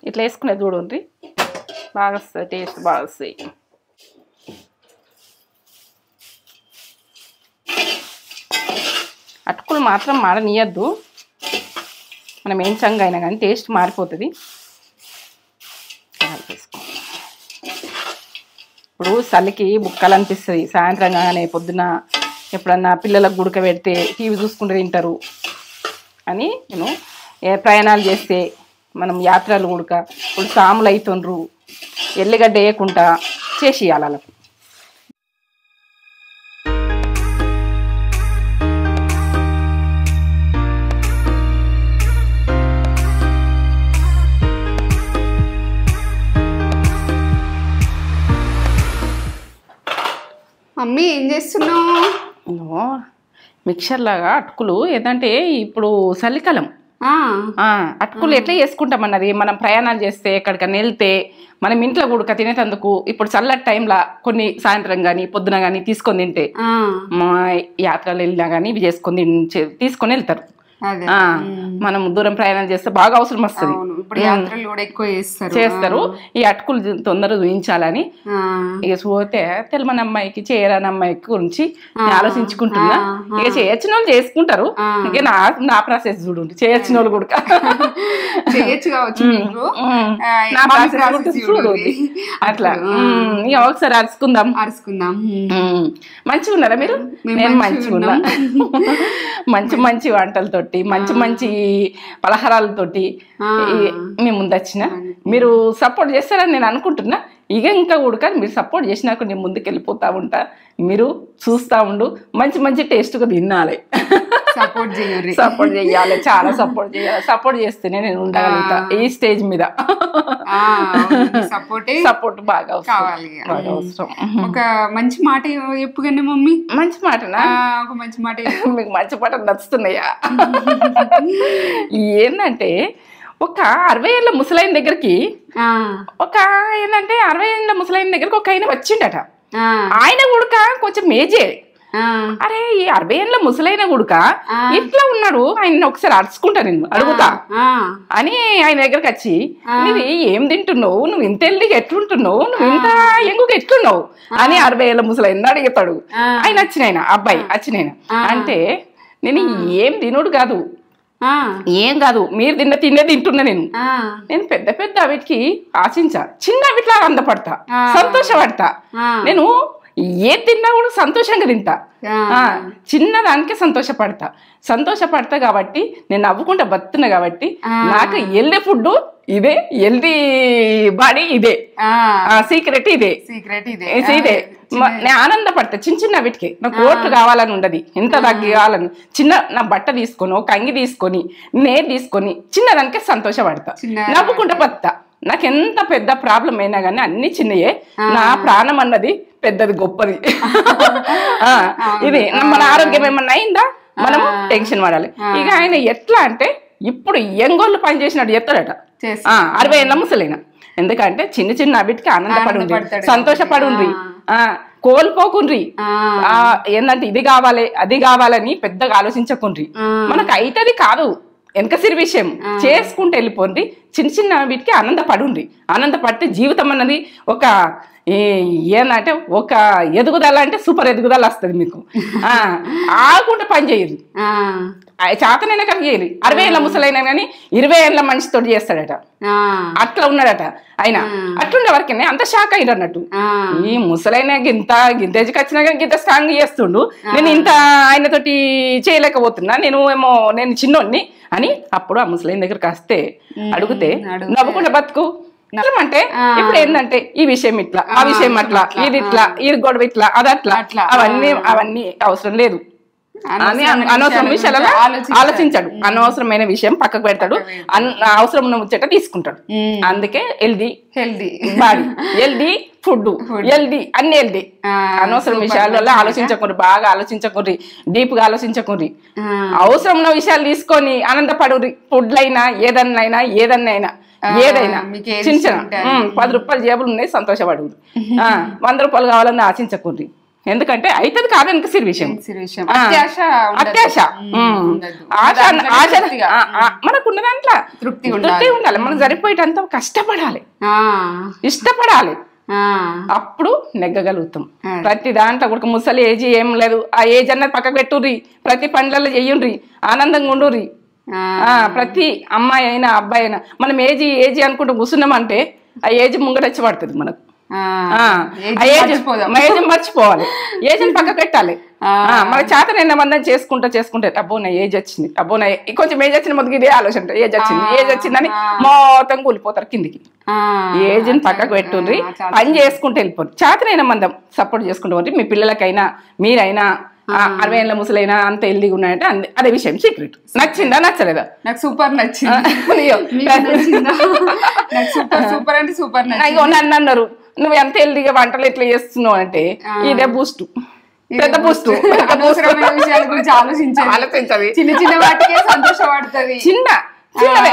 ఇట్లా వేసుకునే చూడండి బాగా వస్తుంది, టేస్ట్ బాగా వస్తాయి. అటుకులు మాత్రం మాడనీయద్దు, మనం ఏం చంగా అయినా కానీ టేస్ట్ మారిపోతుంది. ఇప్పుడు చలికి బుక్కలు అనిపిస్తుంది, సాయంత్రం కానీ పొద్దున ఎప్పుడన్నా పిల్లలకు గుడక పెడితే టీవీ చూసుకుంటూ తింటారు అని నేను ప్రయాణాలు చేస్తే మనం యాత్రలు గుడక ఇప్పుడు సాములు అవుతుండ్రు ఎల్లిగడ్డ వేయకుండా చేసి ఇవ్వాలి వాళ్ళకు. మమ్మీ ఏం చేస్తున్నావు? మిక్చర్ లాగా అటుకులు ఏంటంటే ఇప్పుడు చలికాలం అటుకులు ఎట్లా చేసుకుంటాం అన్నది, మనం ప్రయాణాలు చేస్తే ఎక్కడికైనా వెళ్తే మనం ఇంట్లో కూడా తినేటందుకు ఇప్పుడు చల్లటి టైంలో కొన్ని సాయంత్రం కానీ పొద్దున కానీ తీసుకొని తింటే యాత్రలు వెళ్ళినా కానీ ఇవి చేసుకొని తీసుకొని వెళ్తారు. మనం దూరం ప్రయాణం చేస్తే బాగా అవసరం వస్తుంది, చేస్తారు. ఈ అటుకులు తొందరగా చూయించాలని ఇక పోతే తెలమని అమ్మాయికి చేయరాని అమ్మాయికి గురించి ఆలోచించుకుంటున్నా. ఇక చేయొచ్చిన వాళ్ళు చేసుకుంటారు, ఇక నా ప్రాసెస్ చూడండి, చేయొచ్చిన వాళ్ళు కూడా నా ప్రాసెస్ చూడండి. అట్లా ఇక ఒకసారి అరుచుకుందాం. మంచిగా ఉన్నారా మీరు? నేను మంచిగా ఉన్నా. మంచి మంచి వంటలతోటి మంచి మంచి పలహారాలతోటి మీ ముందు వచ్చిన మీరు సపోర్ట్ చేస్తారని నేను అనుకుంటున్నా. ఇక ఇంకా కూడా మీరు సపోర్ట్ చేసినాక నేను ముందుకు వెళ్ళిపోతా ఉంటా, మీరు చూస్తూ ఉండు. మంచి మంచి టేస్ట్గా తినాలి, సపోర్ట్ చేయాలి, చాలా సపోర్ట్ చేయాలి. సపోర్ట్ చేస్తేనే నేను ఉండగలుగుతా ఈ స్టేజ్ మీద. సపోర్ట్ బాగా అవసరం. ఒక మంచి మాట చెప్పుగానే మమ్మీ. మంచి మాటనా? ఒక మంచి మాట. మీకు మంచి మాట నచ్చుతున్నాయా? ఏంటంటే ఒక 60 ఏళ్ళ ముసలైన దగ్గరికి ఏంటంటే 60 ఏళ్ళ ముసలైన దగ్గరికి ఒక ఆయన వచ్చిండట. ఆయన కూడా కొంచెం మేజే. అరే ఈ 60 ఏళ్ళ ముసలైన గుడుక ఇట్లా ఉన్నాడు, ఆయన ఒకసారి అరుచుకుంటా నేను అడుగుతా అని ఆయన దగ్గరకు వచ్చి, నువ్వు ఏం తింటున్నావు, నువ్వు ఇంత ఎల్లిగా ఎట్లుంటున్నావు, నువ్వు ఇంత ఎంగుగా ఎట్లున్నావు అని 60 ఏళ్ళ ముసలైన అడుగుతాడు. ఆయన వచ్చినాయన అబ్బాయి వచ్చినాయన అంటే, నేను ఏం తినుడు కాదు, ఏం కాదు, మీరు తిన్నే తింటున్నా. నేను పెద్ద పెద్ద వీటికి ఆశించా, చిన్న వీటిలా అందపడతా, సంతోషపడతా. నేను ఏది తిన్నా కూడా సంతోషంగా తింటా, చిన్నదానికే సంతోషపడతా కాబట్టి నేను నవ్వుకుంటా బతున్నా. కాబట్టి నాకు హెల్దీ ఫుడ్ ఇదే, హెల్దీ బాడీ ఇదే, సీక్రెట్ ఇదే. నేను ఆనందపడతా చిన్న చిన్న వీటికి. నాకు ఓట్లు కావాలని ఉండదు, ఎంత తగ్గి కావాలని. చిన్న నా బట్ట తీసుకొని ఒక అంగి తీసుకొని నేర్ తీసుకొని చిన్నదానికే సంతోషపడతా, నవ్వుకుంటా బతుకుతా. నాకు ఎంత పెద్ద ప్రాబ్లం అయినా కానీ అన్ని చిన్నయే. నా ప్రాణం అన్నది పెద్దది, గొప్పది. ఇది మన ఆరోగ్యం ఏమన్నా అయిందా మనం టెన్షన్ పడాలి. ఇక ఆయన ఎట్లా అంటే ఇప్పుడు ఎంగోళ్ళు పని చేసినట్టు చెప్తాడట 60 ఏళ్ళ ముసలైన. ఎందుకంటే చిన్న చిన్న వీటికి ఆనందపడుండ్రి, సంతోషపడుండ్రి, కోల్పోకుండ్రి. ఏంటంటే ఇది కావాలి అది కావాలని పెద్దగా ఆలోచించకుండ్రి. మనకు అయితది కాదు వెనకసిరి విషయం, చేసుకుంటూ వెళ్ళిపోండి. చిన్న చిన్న వీటికి ఆనందపడుండ్రి. ఆనందపడితే జీవితం అన్నది ఒక ఏంటంటే ఒక ఎదుగుదల అంటే సూపర్ ఎదుగుదల వస్తుంది మీకు. ఆకుండా పని చేయరు, చేతనైనా కానీ చేయరు. 60 ఏళ్ళ ముసలైనా కానీ 20 ఏళ్ళ మనిషితో చేస్తాడట, అట్లా ఉన్నాడట ఆయన. అట్లుండే వరకే అంత షాక్ అయ్యాడు అన్నట్టు. ఈ ముసలైన గింత ఏజ్కి వచ్చినా కానీ గింత స్ట్రాంగ్ చేస్తుండు, నేను ఇంత ఆయనతోటి చేయలేకపోతున్నా, నేను చిన్నోడిని అని. అప్పుడు ఆ ముసలైన దగ్గరికి వస్తే అడిగితే నవ్వుకుంటే బతుకు అంటే ఇప్పుడు ఏంటంటే ఈ విషయం ఇట్లా, ఆ విషయం అట్లా, ఇది ఇట్లా, ఇది గొడవ ఇట్లా, అది అట్లా, అవన్నీ అవసరం లేదు అని అనవసరం విషయాలలో ఆలోచించాడు. అనవసరమైన విషయం పక్కకు పెడతాడు, అవసరం ఉన్న ముచ్చట తీసుకుంటాడు. అందుకే healthy body, healthy food, healthy అన్ని హెల్దీ. అనవసరం విషయాలలో ఆలోచించకుండ్రి, బాగా ఆలోచించకుండ్రి, డీప్ గా ఆలోచించకుండ్రి. అవసరం ఉన్న విషయాలు తీసుకొని ఆనందపడుర్రి. ఫుడ్లైనా ఏదన్నైనా ఏదైనా చిన్న చిన్న 10 రూపాయలు జేబులు ఉన్నాయి, సంతోషపడు. 100 రూపాయలు కావాలని ఆశించకుండ్రి. ఎందుకంటే అవుతుంది కాదని సిరి విషయం. అత్యాశ ఆశ మనకున్న దాంట్లో తృప్తి ఉండాలి. మనం సరిపోయేటంత కష్టపడాలి, ఇష్టపడాలి, అప్పుడు నెగ్గగలుగుతాం. ప్రతి దాంట్లో కూడా ముసలి ఏజ్ ఏం లేదు, ఆ ఏజ్ అన్నది పక్కకు పెట్టుర్రి, ప్రతి పనులలో చెయ్యుండ్రి, ఆనందంగా ఉండుర్రి. ప్రతి అమ్మాయి అయినా అబ్బాయి అయినా మనం ఏజీ అనుకుంటూ కూర్చున్నామంటే ఆ ఏజ్ ముంగటచ్చి పడుతుంది మనకు. మర్చిపోవాలి, ఏజ్ని పక్క పెట్టాలి. మన చేతనైనా మందని చేసుకుంటే అబ్బో నా ఏజ్ వచ్చింది, అబ్బో నా కొంచెం ఏజ్ వచ్చిన మొదటి ఇదే ఆలోచన, ఏజ్ వచ్చిందని మొత్తం కూలిపోతారు కిందికి. ఏజ్ని పక్కకు పెట్టుండ్రి, పని చేసుకుంటూ వెళ్ళిపోరు. చేతనైనా మందం సపోర్ట్ చేసుకుంటూ పోతే మీ పిల్లలకైనా మీరైనా 60 ఏళ్ళ ముసలైనా అంత హెల్దీగా ఉన్నాయంటే అదే విషయం. సీక్రెట్ నచ్చిందా నచ్చలేదా? నాకు సూపర్ నచ్చింది. నన్ను అన్నారు నువ్వు ఎంత హెల్దీగా వంటలు ఎట్లా చేస్తున్నావు అంటే ఇదే బూస్ట్, పెద్ద బూస్ట్. విషయాల గురించి ఆలోచించాలి, చిన్న చిన్న వాటికే సంతోషపడుతుంది. చిన్నవే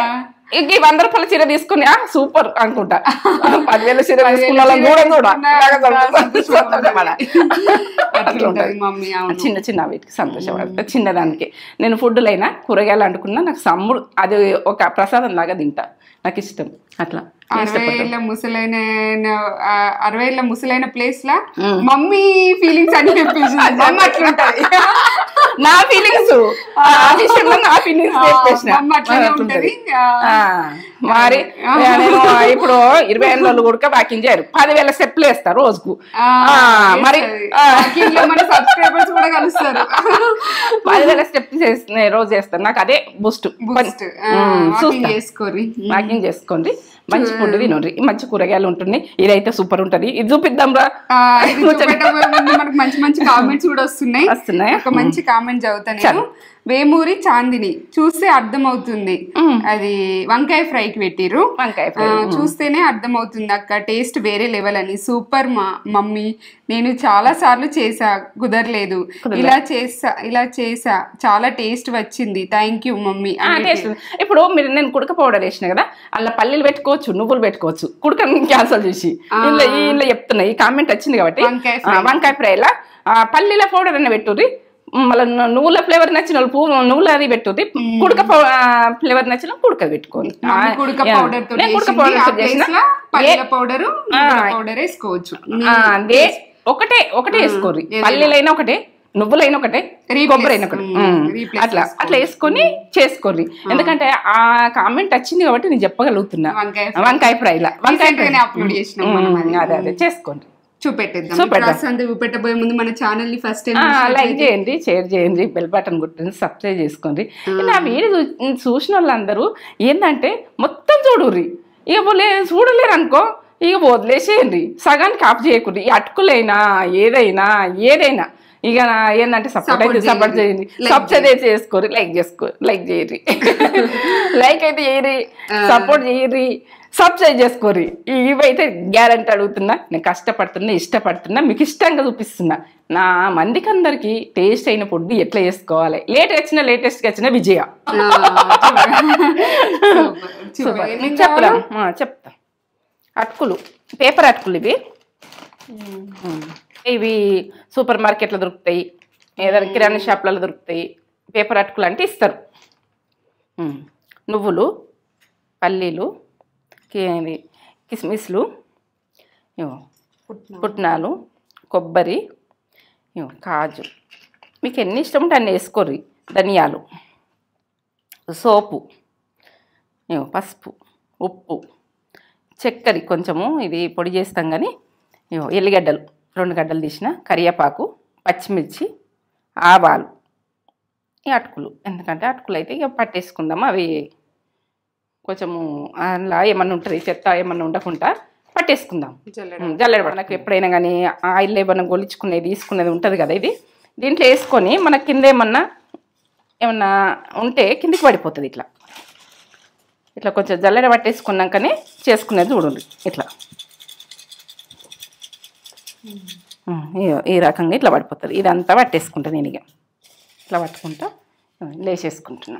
100 రూపాయల చీర తీసుకుని సూపర్ అనుకుంటా, 10,000 చీర తీసుకున్న చిన్న చిన్న వీటికి సంతోషపడతా. చిన్నదానికి నేను ఫుడ్లైనా కూరగాయలు అంటుకున్నా నాకు సమ్ముడు అది ఒక ప్రసాదం లాగా తింటా, నాకు ఇష్టం. అట్లా 60 ఏళ్ళ ముసలైన ప్లేస్ లా మమ్మీ ఫీలింగ్స్ అని చెప్పేసి అట్లుంటది. నా ఫీలింగ్స్ మరి నేను ఇప్పుడు 20 ఏళ్ళ కూడా వాకింగ్ చేయరు, 10,000 స్టెప్లు వేస్తారు రోజుకు. మరి సబ్స్క్రైబర్స్ కూడా కలుస్తారు, 10,000 స్టెప్స్ రోజు చేస్తారు. నాకు అదే బూస్ట్. వాకింగ్ చేసుకోండి, మంచి ఫుడ్ తినండి, మంచి కూరగాయలు ఉంటున్నాయి. ఇదైతే సూపర్ ఉంటది, ఇది చూపిద్దాం రా. మనకు మంచి మంచి కామెంట్స్ కూడా వస్తున్నాయి. ఒక మంచి కామెంట్ చదువుతాను. వేమూరి చాందిని చూస్తే అర్థమవుతుంది, అది వంకాయ ఫ్రైకి పెట్టిరు. చూస్తేనే అర్థమవుతుంది అక్క, టేస్ట్ వేరే లెవెల్ అని. సూపర్ మమ్మీ, నేను చాలా సార్లు చేసా, కుదరలేదు. ఇలా చేసా చాలా టేస్ట్ వచ్చింది. Thank you mummy. ఇప్పుడు మీరు నేను కుడక పౌడర్ వేసిన కదా, అలా పల్లీలు పెట్టుకోవచ్చు, నువ్వులు పెట్టుకోవచ్చు. కుడక క్యాన్సల్ చేసి ఇలా చెప్తున్నా, ఈ కామెంట్ వచ్చింది కాబట్టి వంకాయ ఫ్రైలా పల్లీల పౌడర్ అన్న పెట్టుర్రి. మళ్ళీ నువ్వుల ఫ్లేవర్ నచ్చిన నువ్వులు అది పెట్టుది, కుడక ఫ్లేవర్ నచ్చిన కుడక పెట్టుకోండి. ఒకటే వేసుకోర్రి, పల్లీలైనా ఒకటే, నువ్వులైనా ఒకటే, కొబ్బరైనా ఒకటి, అట్లా వేసుకొని చేసుకోర్రి. ఎందుకంటే ఆ కామెంట్ వచ్చింది కాబట్టి నేను చెప్పగలుగుతున్నా. వంకాయ ఫ్రైలా అదే చేసుకోండి, చూపెట్టబోయే ముందు మన ఛానల్ ని ఫస్ట్ లైక్ చేయండి, షేర్ చేయండి, బెల్ బటన్ కొట్టండి, సబ్స్క్రైబ్ చేసుకోండి. నా వీడియో చూసిన వాళ్ళందరూ ఏంటంటే మొత్తం చూడుర్రి, ఇక చూడలేరు అనుకో ఇక వదిలేసేయండి, సగానికి ఆఫ్ చేయకూడదు. ఈ అటుకులైనా ఏదైనా ఇక ఏంటంటే సపోర్ట్ చేయండి, సబ్స్క్రైబ్ చేసుకోరు, లైక్ చేయరి, లైక్ అయితే చేయరి, సపోర్ట్ చేయరి, సబ్స్క్రైబ్ చేసుకోరి. ఇవైతే గ్యారంటీ అడుగుతున్నా, నేను కష్టపడుతున్నా, ఇష్టపడుతున్నా, మీకు ఇష్టంగా చూపిస్తున్నా. నా మందికి అందరికి టేస్ట్ అయిన ఫుడ్ ఎట్లా చేసుకోవాలి, లేటెస్ట్గా వచ్చిన విజయ చెప్తా. అటుకులు, పేపర్ అటుకులు ఇవి సూపర్ మార్కెట్లో దొరుకుతాయి, ఏదైనా కిరాణా షాప్లలో దొరుకుతాయి. పేపర్ అటుకులు అంటే ఇస్తారు. నువ్వులు, పల్లీలు, కిస్మిస్లు, పుట్నాలు, కొబ్బరి, కాజు, మీకు ఎన్ని ఇష్టం ఉంటే అన్నీ వేసుకోర్రి. ధనియాలు, సోపు, పసుపు, ఉప్పు, చక్కెర కొంచెము, ఇది పొడి చేస్తాం కానీ, ఎల్లిగడ్డలు 2 గడ్డలు తీసిన, కరివేపాకు, పచ్చిమిర్చి, ఆవాలు, ఈ అటుకులు. ఎందుకంటే అటుకులు అయితే ఇక పట్టేసుకుందాము, అవి కొంచెము అలా ఏమన్నా ఉంటుంది, చెత్త ఏమన్నా ఉండకుండా పట్టేసుకుందాం. జల్లెడ మనకు ఎప్పుడైనా కానీ ఆయిల్ ఏమన్నా గొలుచుకునేది తీసుకునేది ఉంటుంది కదా, ఇది దీంట్లో వేసుకొని మన కింద ఏమన్నా ఉంటే కిందికి పడిపోతుంది. ఇట్లా కొంచెం జల్లెడ పట్టేసుకున్నాకనే చేసుకునేది చూడండి. ఇట్లా ఈ రకంగా ఇట్లా పడిపోతుంది. ఇదంతా పట్టేసుకుంటా నేను, ఇక ఇట్లా పట్టుకుంటా లేచేసుకుంటున్నా.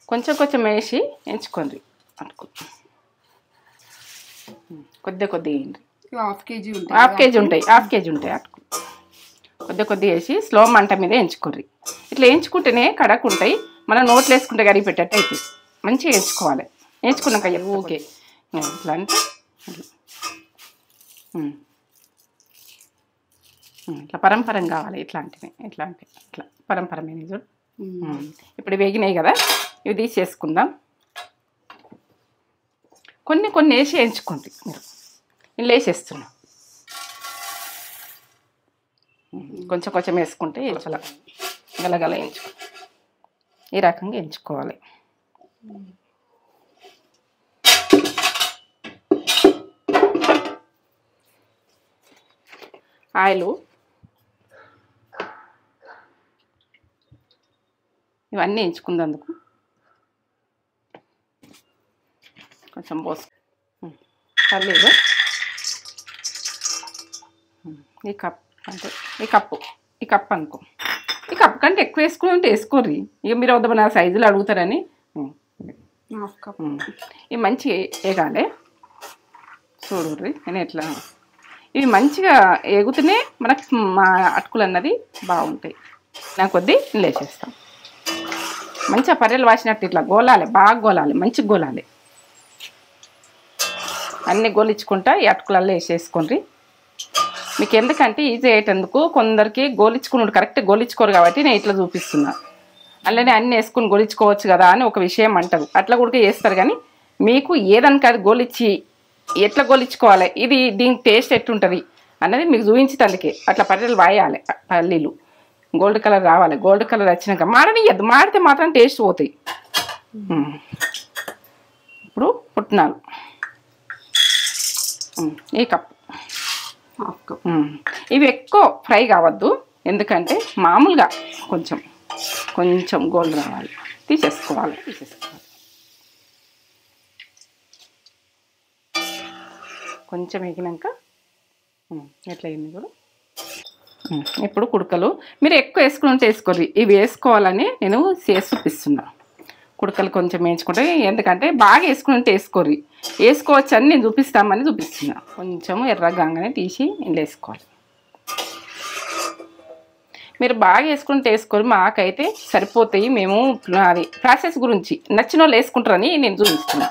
కొంచెం వేసి ఎంచుకోండి, కొద్దిగా వేయండి. హాఫ్ కేజీ హాఫ్ కేజీ ఉంటాయి అటుకులు. కొద్దిగా వేసి స్లో మంట మీద వేయించుకోర్రి. ఇట్లా వేయించుకుంటేనే కడకుంటాయి, మనం నోట్లు వేసుకుంటే కడిగి పెట్టేట్టు అవుతాయి. మంచిగా వేయించుకోవాలి. వేయించుకున్నాక ఓకే ఇట్లా అంటే ఇట్లా పరంపరం కావాలి. ఇట్లాంటివి ఇట్లా పరంపరమైన చూడు. ఇప్పుడు వేగినాయి కదా, ఇవి తీసేసుకుందాం. కొన్ని వేసి వేయించుకోండి మీరు. ఇలా వేసేస్తున్నాం. కొంచెం వేసుకుంటే చాలా గలగల వేయించుకో. ఈ రకంగా వేయించుకోవాలి. ఆయిలు ఇవన్నీ వేయించుకుందందుకు కొంచెం పోసు. పర్లేదు. ఈ కప్ అంటే ఈ కప్పు అనుకో. ఈ కప్పు కంటే ఎక్కువ వేసుకుంటే వేసుకోర్రి. ఇక మీరు వద్ద నా సైజులో అడుగుతారని. ఇవి మంచిగా వేగాలి. చూడుర్రి నేను ఎట్లా. ఇవి మంచిగా ఎగుతూనే మనకు మా అటుకులు అన్నది బాగుంటాయి. నాకు కొద్ది లేచేస్తాం. మంచిగా పర్రెలు వాసినట్టు ఇట్లా గోలాలి, బాగా గోలాలి, మంచిగా గోలాలి. అన్నీ గోలించుకుంటా ఈ అటుకులలో వేసేసుకోండి. మీకు ఎందుకంటే ఈజీ అయ్యేటందుకు కొందరికి గోలించుకున్నాడు కరెక్ట్ గోలించుకోరు కాబట్టి నేను ఇట్లా చూపిస్తున్నా. అలానే అన్నీ వేసుకుని గోలించుకోవచ్చు కదా అని ఒక విషయం అంటారు. అట్లా కూడా చేస్తారు. కానీ మీకు ఏదనుక అది గోలిచ్చి ఎట్లా గోలించుకోవాలి, ఇది దీని టేస్ట్ ఎట్లుంటుంది అన్నది మీకు చూపించేటందుకే అట్లా పర్రెలు వాయాలి. పల్లీలు గోల్డ్ కలర్ రావాలి. గోల్డ్ కలర్ వచ్చినాక మాడనియద్దు. మాడితే మాత్రం టేస్ట్ పోతాయి. ఇప్పుడు పుట్నాలు ఈ కప్పు, హాఫ్ కప్. ఇవి ఎక్కువ ఫ్రై కావద్దు, ఎందుకంటే మామూలుగా కొంచెం గోల్డ్ రావాలి. తీసేసుకోవాలి. కొంచెం వేగినాక ఎట్లా అయింది కూడా. ఇప్పుడు కుడకలు మీరు ఎక్కువ వేసుకుని వేసుకోరు. ఇవి వేసుకోవాలని నేను చేసి చూపిస్తున్నా. కుడకలు కొంచెం వేయించుకుంటే, ఎందుకంటే బాగా వేసుకుని వేసుకోరు. వేసుకోవచ్చు అని నేను చూపిస్తున్నా. కొంచెం ఎర్రగానే తీసి ఇంట్లో వేసుకోవాలి. మీరు బాగా వేసుకుని వేసుకోరు. మాకైతే సరిపోతాయి. మేము అది ప్రాసెస్ గురించి నచ్చిన వాళ్ళు వేసుకుంటారని నేను చూపిస్తున్నా.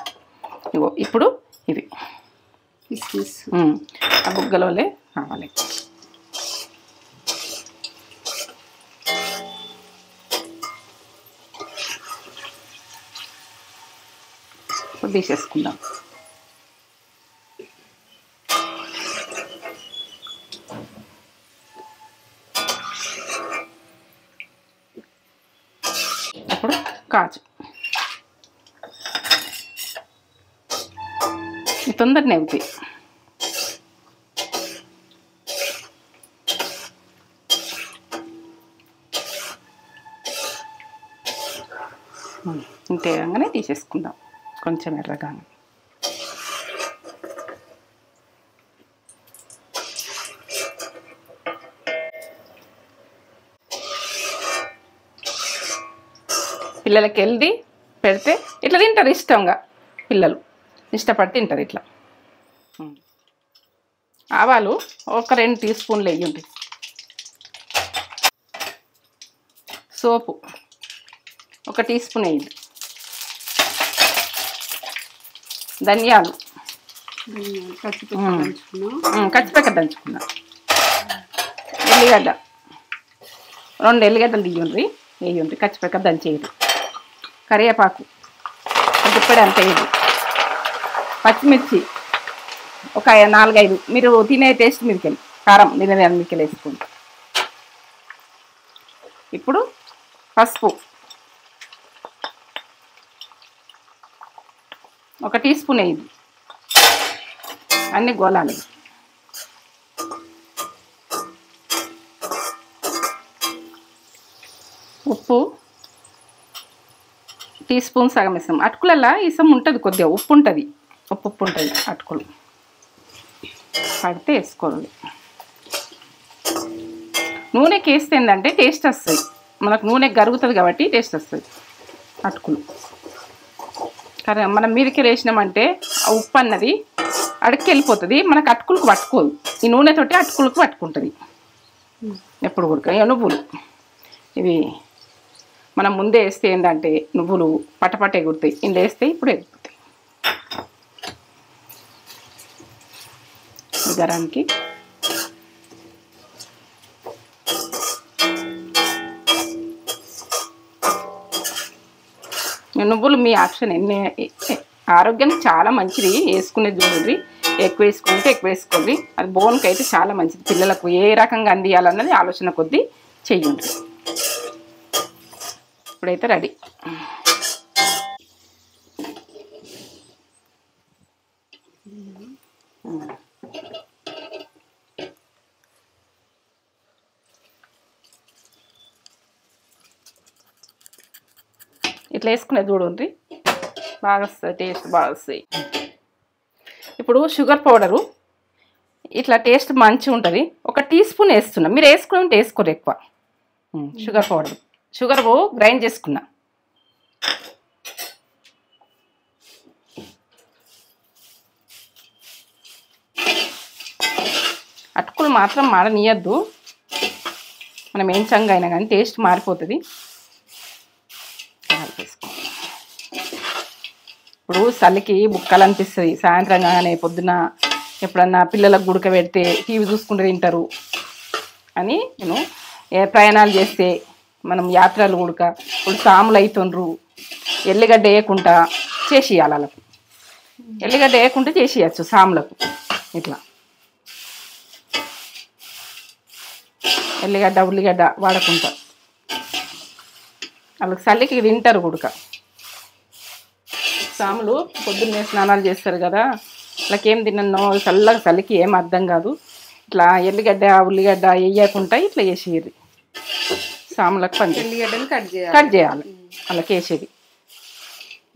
ఇగో ఇప్పుడు ఇవి ఆ బుగ్గలోనే కావాలి. తీసేసుకుందాం. అప్పుడు కాజు తొందరనే అవుతాయి. ఇంతే విధంగానే తీసేసుకుందాం. కొంచెం ఎర్రగా పిల్లలకి హెల్దీ పెడితే ఇట్లా తింటారు ఇష్టంగా. పిల్లలు ఇష్టపడి తింటారు ఇట్లా. ఆవాలు ఒక 2 టీ స్పూన్లు వేయండి. సోపు ఒక టీ స్పూన్ వేయండి. ధనియాలు కచ్చిపెక్క దంచుకున్నా. ఎల్లిగడ్డ 2 ఎల్లిగడ్డలు వేయండి. కచ్చిపెక్క దంచేయండి. కరివేపాకు గుప్పెడు అంత వేయండి. పచ్చిమిర్చి ఒక 4-5 మీరు తినే టేస్ట్ మీదకెళ్ళి, కారం తినే మీదకెళ్ళి వేసుకోండి. ఇప్పుడు పసుపు ఒక టీ స్పూన్ వేయండి. అన్నీ గోలాలి. ఉప్పు టీ స్పూన్ సగం వేస్తాం. అటుకులలో ఇసం ఉంటుంది, కొద్దిగా ఉప్పు ఉంటుంది. ఉప్పు ఉంటుంది అటుకులు పడితే వేసుకోవాలి. నూనెకి వేస్తే ఏంటంటే టేస్ట్ వస్తుంది. మనకు నూనె గరుగుతుంది కాబట్టి టేస్ట్ వస్తుంది అటుకులు. కానీ మనం మీదకి వేసినామంటే ఆ ఉప్పు అన్నది అడుక్కి వెళ్ళిపోతుంది, మనకు అటుకులకు పట్టుకోదు. ఈ నూనెతోటి అటుకులకు పట్టుకుంటుంది ఎప్పుడు కూడా. నువ్వులు ఇవి మనం ముందే వేస్తే ఏంటంటే నువ్వులు పటపట ఎగురుతాయి, ఇందులో వేస్తే ఇప్పుడు ఎగురుతాయి. గరానికి నువ్వులు మీ ఆప్షన్. ఆరోగ్యానికి చాలా మంచిది, వేసుకునేది చూడండి. ఎక్కువ వేసుకుంటే ఎక్కువ వేసుకోండి, అది బోన్కి అయితే చాలా మంచిది. పిల్లలకు ఏ రకంగా అందియాలన్నది ఆలోచన కొద్దీ చెయ్యండి. ఇప్పుడైతే రెడీ. ఇట్లా వేసుకునేది చూడండి, బాగా వస్తుంది, టేస్ట్ బాగా వస్తాయి. ఇప్పుడు షుగర్ పౌడరు ఇట్లా టేస్ట్ మంచిగా ఉంటుంది. 1 టీ స్పూన్ వేస్తున్నా, మీరు వేసుకుని ఉంటే వేసుకోరు ఎక్కువ. షుగర్ పౌడర్, షుగర్ గ్రైండ్ చేసుకున్నా. అటుకులు మాత్రం మాడనీయద్దు, మనం ఏం చంగా అయినా కానీ టేస్ట్ మారిపోతుంది. ఇప్పుడు చలికి బుక్కలు అనిపిస్తుంది, సాయంత్రం కానీ పొద్దున ఎప్పుడన్నా పిల్లలకు గుడక పెడితే టీవీ చూసుకుంటూ తింటారు అని నేను ప్రయాణాలు చేస్తే మనం యాత్రలు గుడక ఇప్పుడు సాములు అవుతుండ్రు, ఎల్లిగడ్డ వేయకుండా చేసేయాలి. వాళ్ళకు ఎల్లిగడ్డ వేయకుండా చేసేయచ్చు సాములకు. ఇట్లా ఎల్లిగడ్డ ఉల్లిగడ్డ వాడకుండా వాళ్ళకి చలికి తింటారు గుడక. సాములు పొద్దున్నే స్నానాలు చేస్తారు కదా, వాళ్ళకేం తిన్నో చల్లగా చలికి ఏం అర్థం కాదు. ఇట్లా ఎల్లిగడ్డ ఉల్లిగడ్డ వేయకుండా ఇట్లా వేసేది సాములకు పని. ఎల్లిగడ్డలు కట్ చేయాలి వాళ్ళకి వేసేది.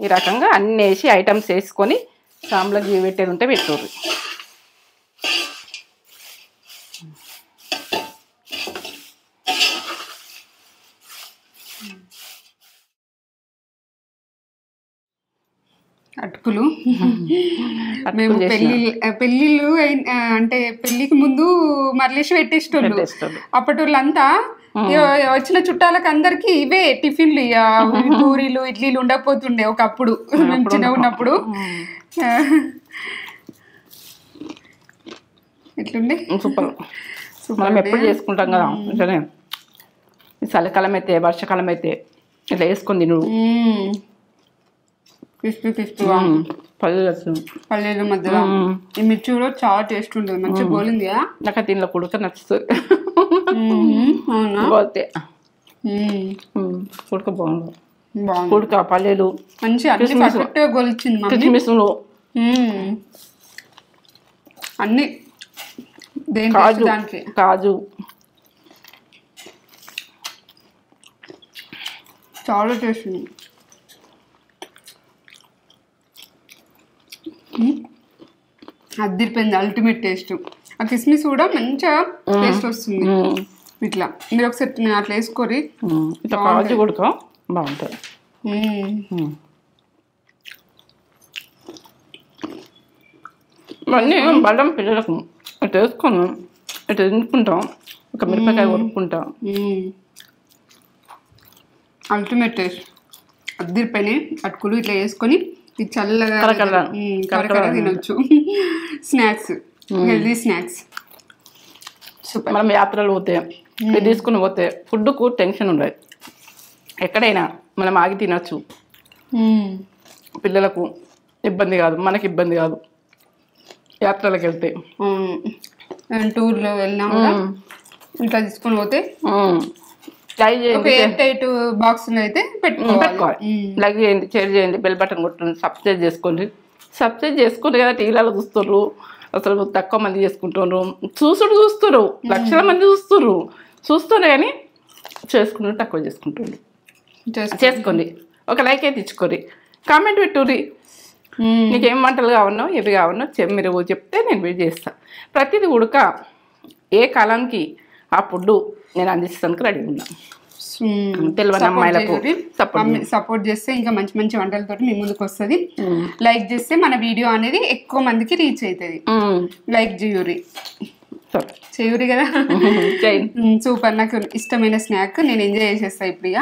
ఈ రకంగా అన్నీ వేసి ఐటమ్స్ వేసుకొని సాములకు పెట్టేది ఉంటే పెట్టారు. అటుకులు మేము పెళ్ళిళ్ళు అంటే పెళ్ళికి ముందు మరలేసి పెట్టేసేటోళ్ళు. అప్పటి వాళ్ళంతా వచ్చిన చుట్టాలకు అందరికి ఇవే టిఫిన్లు, పూరీలు ఇడ్లీలు ఉండకపోతుండే ఒకప్పుడు మేము చిన్నగా ఉన్నప్పుడు. ఎట్లుండే సూపర్. మనం ఎప్పుడు చేసుకుంటాం కదా, చలికాలం అయితే వర్షాకాలం అయితే ఇట్లా వేసుకొని తిను. క్రిస్పీగా పల్లెలు మధ్యలో ఈ మిర్చి కూడా చాలా టేస్ట్ ఉంటుంది, మంచిగా గోలింది కదా. నాకు దీనిలో కుడక నచ్చుతుంది, కుడక బాగుంది. కుడక పల్లెలు మంచిగా పర్ఫెక్ట్గా గోలిచ్చింది. కిస్మిస్లు అన్ని కాజు కాజు చాలా టేస్ట్ ఉంది. అదిరిపోయింది, అల్టిమేట్ టేస్ట్. ఆ కిస్మిస్ కూడా మంచిగా టేస్ట్ వస్తుంది. ఇట్లా మీరు ఒకసారి అట్లా వేసుకొని కాజు కూడా బాగుంటుంది. మళ్ళీ బలం పిల్లలకు ఇట్లా వేసుకొని ఇట్లా తినుకుంటాం, ఒక మిరపకాయ కొరుక్కుంటాం. Ultimate taste. అదిరిపోయినాయి అటుకులు. ఇట్లా వేసుకొని చల్లగా తినొచ్చు. Snacks, healthy snacks super. మనం యాత్రలు పోతే తీసుకుని పోతే ఫుడ్కు టెన్షన్ ఉండదు, ఎక్కడైనా మనం ఆగి తినచ్చు. పిల్లలకు ఇబ్బంది కాదు, మనకి ఇబ్బంది కాదు. యాత్రలకు వెళ్తే టూర్లో వెళ్ళినా కూడా ఇంకా తీసుకుని పోతే బాక్స్ అయితే పెట్టుకోవాలి. లైక్ చేయండి, షేర్ చేయండి, బెల్ బటన్ కొట్టండి, సబ్స్క్రైబ్ చేసుకోండి. సబ్స్క్రైబ్ చేసుకుంటే కదా టీవీలలో చూస్తున్నారు. అసలు తక్కువ మంది చేసుకుంటున్నారు, చూస్తున్నారు, లక్షల మంది చూస్తున్నారు కానీ చేసుకుంటారు, తక్కువ చేసుకుంటుంది. చేసుకోండి, ఒక లైక్ అయితే ఇచ్చుకోరి, కామెంట్ పెట్టుర్రి. నీకేం వంటలు కావన్నో ఏవి కావన్నో మీరు చెప్తే నేను వెయిట్ చేస్తాను. ప్రతిదీ ఉడక ఏ కాలానికి ఆ ఫుడ్ నేను అందిస్తానికి రెడీ ఉన్నాను. తెలియని అమ్మాయిలకు సపోర్ట్ చేస్తే ఇంకా మంచి మంచి వంటలతో మీ ముందుకు వస్తుంది. లైక్ చేస్తే మన వీడియో అనేది ఎక్కువ మందికి రీచ్ అవుతుంది. లైక్ చేయూరి కదా. సూపర్, నాకు ఇష్టమైన స్నాక్, నేను ఎంజాయ్ చేసేస్తా ఇప్పుడు ఇక.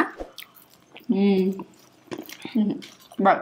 బాయ్.